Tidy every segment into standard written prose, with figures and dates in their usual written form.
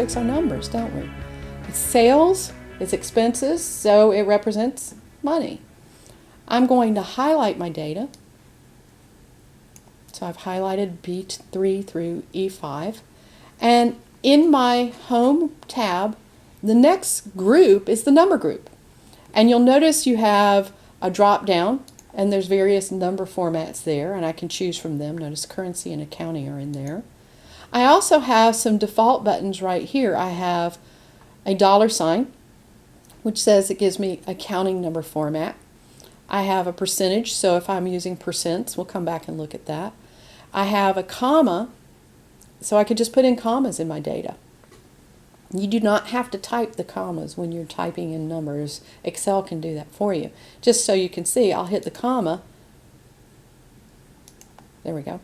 fix our numbers, don't we? It's sales, it's expenses, so it represents money. I'm going to highlight my data. So I've highlighted B3 through E5. And in my Home tab, the next group is the number group. And you'll notice you have a drop down, and there's various number formats there, and I can choose from them. Notice currency and accounting are in there. I also have some default buttons right here. I have a $sign, which says it gives me accounting number format. I have a percentage, so if I'm using percents, we'll come back and look at that. I have a comma, so I could just put in commas in my data. You do not have to type the commas when you're typing in numbers. Excel can do that for you. Just so you can see, I'll hit the comma. There we go.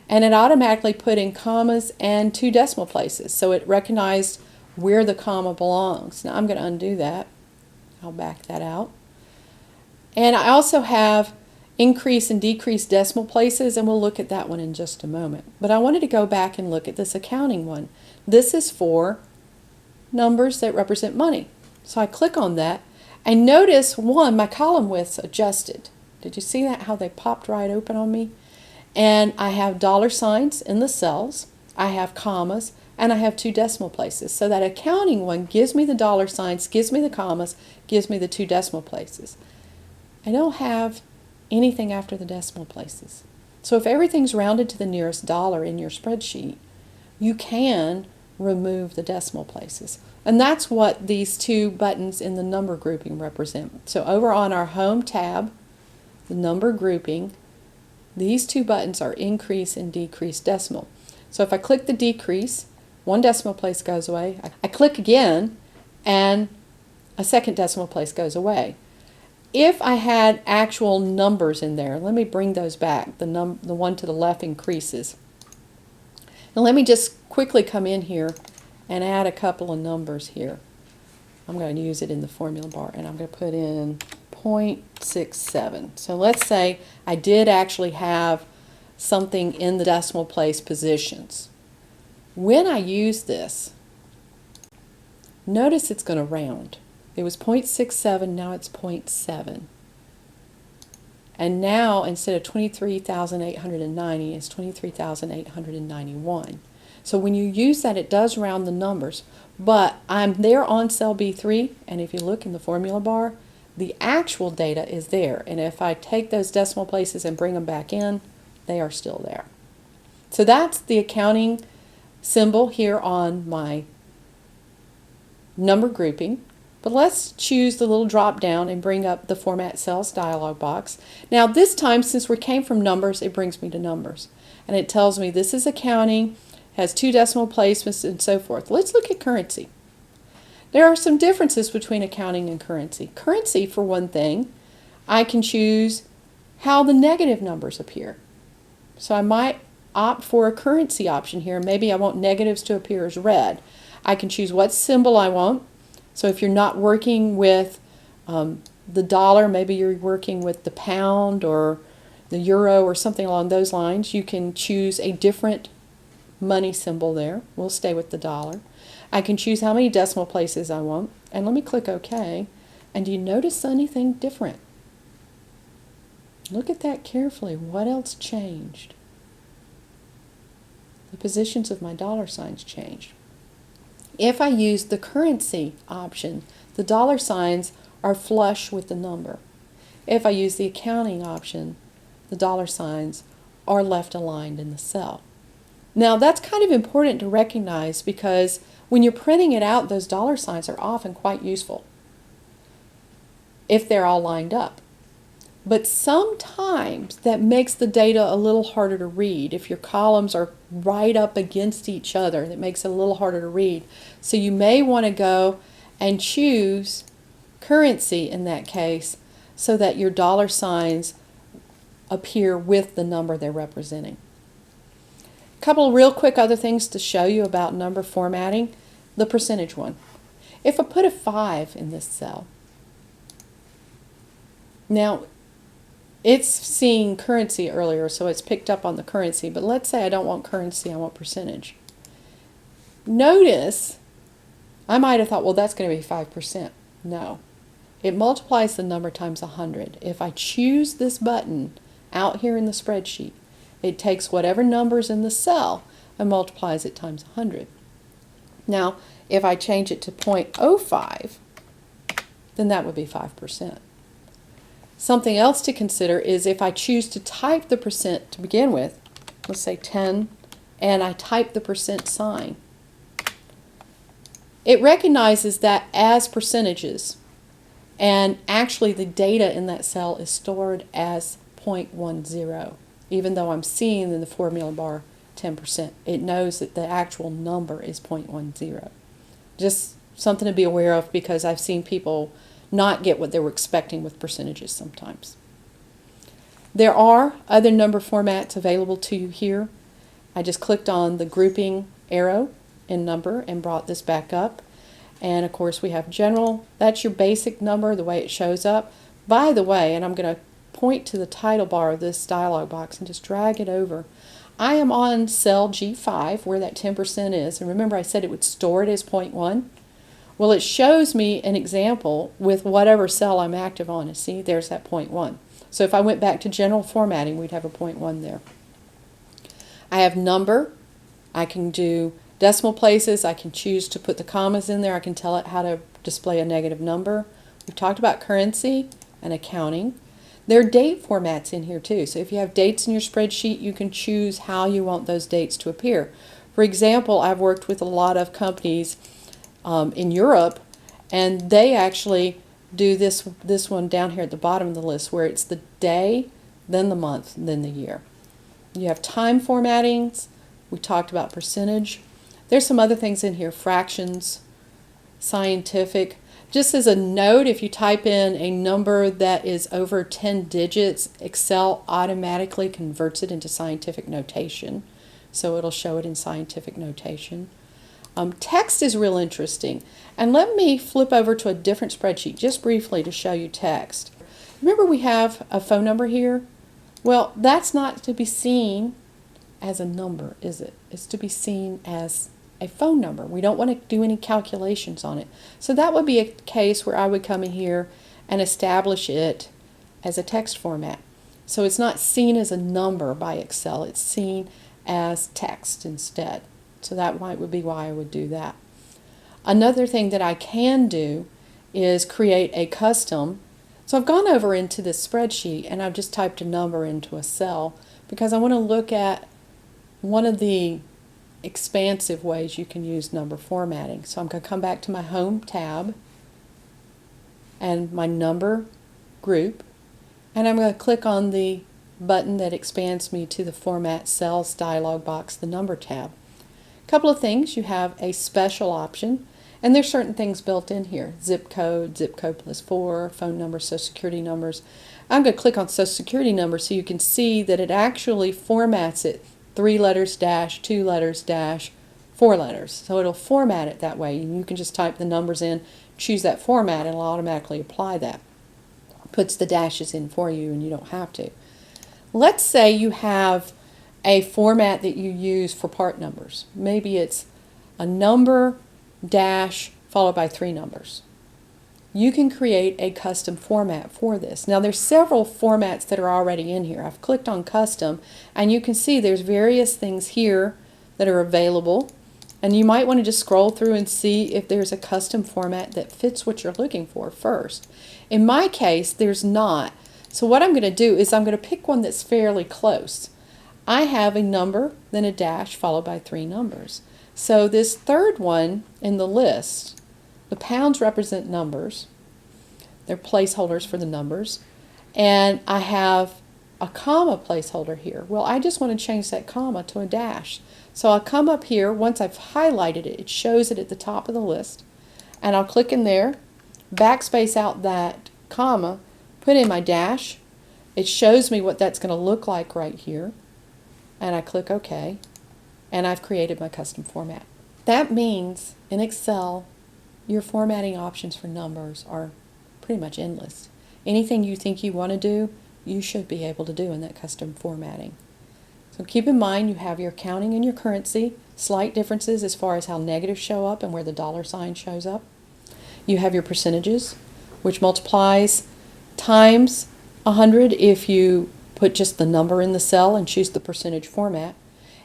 And it automatically put in commas and 2 decimal places. So it recognized where the comma belongs. Now I'm going to undo that. I'll back that out. And I also have increase and decrease decimal places, and we'll look at that one in just a moment. But I wanted to go back and look at this accounting one. This is for numbers that represent money. So I click on that, and notice my column width's adjusted. Did you see that, how they popped right open on me? And I have $signs in the cells, I have commas, and I have 2 decimal places. So that accounting one gives me the $signs, gives me the commas, gives me the 2 decimal places. I don't have anything after the decimal places. So if everything's rounded to the nearest dollar in your spreadsheet, you can remove the decimal places. And that's what these 2 buttons in the number grouping represent. So over on our Home tab, the number grouping, these 2 buttons are increase and decrease decimal. So if I click the decrease, 1 decimal place goes away. I click again, and a 2nd decimal place goes away. If I had actual numbers in there, let me bring those back. The one to the left increases. Now let me just quickly come in here and add a couple of numbers here. I'm going to use it in the formula bar, and I'm going to put in 0.67. So let's say I did actually have something in the decimal place positions. When I use this, notice it's going to round. It was 0.67, now it's 0.7. And now instead of 23,890, it's 23,891. So when you use that, it does round the numbers. But I'm there on cell B3, and if you look in the formula bar, the actual data is there. And if I take those decimal places and bring them back in, they are still there. So that's the accounting symbol here on my number grouping. But let's choose the little drop down and bring up the Format Cells dialog box. Now this time, since we came from numbers, it brings me to numbers. And it tells me this is accounting, has 2 decimal placements, and so forth. Let's look at currency. There are some differences between accounting and currency. Currency, for one thing, I can choose how the negative numbers appear. So I might opt for a currency option here. Maybe I want negatives to appear as red. I can choose what symbol I want. So if you're not working with the dollar, maybe you're working with the pound or the euro or something along those lines, you can choose a different money symbol there. We'll stay with the dollar. I can choose how many decimal places I want, and let me click OK. And do you notice anything different? Look at that carefully. What else changed? The positions of my $signs changed. If I use the currency option, the $signs are flush with the number. If I use the accounting option, the $signs are left aligned in the cell. Now that's kind of important to recognize, because when you're printing it out, those $signs are often quite useful if they're all lined up. But sometimes that makes the data a little harder to read. If your columns are right up against each other, that makes it a little harder to read. So you may want to go and choose currency in that case, so that your $signs appear with the number they're representing. A couple of real quick other things to show you about number formatting. The percentage one. If I put a 5 in this cell, now it's seeing currency earlier, so it's picked up on the currency, but let's say I don't want currency, I want percentage. Notice I might have thought, well, that's going to be 5%. No. It multiplies the number times 100. If I choose this button out here in the spreadsheet, it takes whatever number's in the cell and multiplies it times 100. Now, if I change it to 0.05, then that would be 5%. Something else to consider is if I choose to type the percent to begin with, let's say 10, and I type the percent sign, it recognizes that as percentages, and actually the data in that cell is stored as 0.10, even though I'm seeing in the formula bar 10%. It knows that the actual number is 0.10. Just something to be aware of, because I've seen people not get what they were expecting with percentages sometimes. There are other number formats available to you here. I just clicked on the grouping arrow in number and brought this back up. And of course we have general. That's your basic number, the way it shows up. By the way, and I'm going to point to the title bar of this dialog box and just drag it over. I am on cell G5 where that 10% is. And remember I said it would store it as 0.1? Well, it shows me an example with whatever cell I'm active on. And see, there's that 0.1. So if I went back to general formatting, we'd have a 0.1 there. I have number. I can do decimal places. I can choose to put the commas in there. I can tell it how to display a negative number. We've talked about currency and accounting. There are date formats in here too. So if you have dates in your spreadsheet, you can choose how you want those dates to appear. For example, I've worked with a lot of companies in Europe, and they actually do this one down here at the bottom of the list, where it's the day, then the month, then the year. You have time formattings. We talked about percentage. There's some other things in here, fractions, scientific. Just as a note, if you type in a number that is over 10 digits, Excel automatically converts it into scientific notation. So it'll show it in scientific notation. Text is real interesting. And let me flip over to a different spreadsheet just briefly to show you text. Remember we have a phone number here? Well, that's not to be seen as a number, is it? It's to be seen as a phone number. We don't want to do any calculations on it. So that would be a case where I would come in here and establish it as a text format. So it's not seen as a number by Excel. It's seen as text instead. So that would be why I would do that. Another thing that I can do is create a custom. So I've gone over into this spreadsheet and I've just typed a number into a cell because I want to look at one of the expansive ways you can use number formatting. So I'm going to come back to my Home tab and my number group, and I'm going to click on the button that expands me to the Format Cells dialog box, the Number tab. A couple of things. You have a special option, and there's certain things built in here. Zip code +4, phone number, social security numbers. I'm going to click on social security number so you can see that it actually formats it 3 letters dash, 2 letters dash, 4 letters. So it'll format it that way. You can just type the numbers in, choose that format, and it'll automatically apply that. Puts the dashes in for you and you don't have to. Let's say you have a format that you use for part numbers. Maybe it's a number dash followed by 3 numbers. You can create a custom format for this. Now there's several formats that are already in here. I've clicked on custom and you can see there's various things here that are available, and you might want to just scroll through and see if there's a custom format that fits what you're looking for first. In my case there's not. So what I'm going to do is I'm going to pick one that's fairly close. I have a number, then a dash followed by 3 numbers. So this third one in the list, the pounds represent numbers. They're placeholders for the numbers. And I have a comma placeholder here. Well, I just want to change that comma to a dash. So I'll come up here. Once I've highlighted it, it shows it at the top of the list. And I'll click in there, backspace out that comma, put in my dash. It shows me what that's going to look like right here. And I click OK. And I've created my custom format. That means in Excel, your formatting options for numbers are pretty much endless. Anything you think you want to do, you should be able to do in that custom formatting. So keep in mind you have your accounting and your currency slight differences as far as how negatives show up and where the dollar sign shows up. You have your percentages, which multiplies times 100 if you put just the number in the cell and choose the percentage format.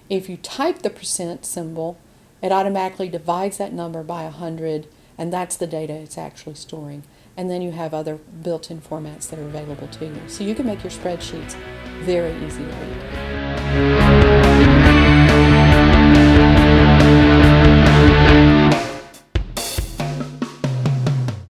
If you type the percent symbol, it automatically divides that number by 100, and that's the data it's actually storing. And then you have other built-in formats that are available to you. So you can make your spreadsheets very easy to read.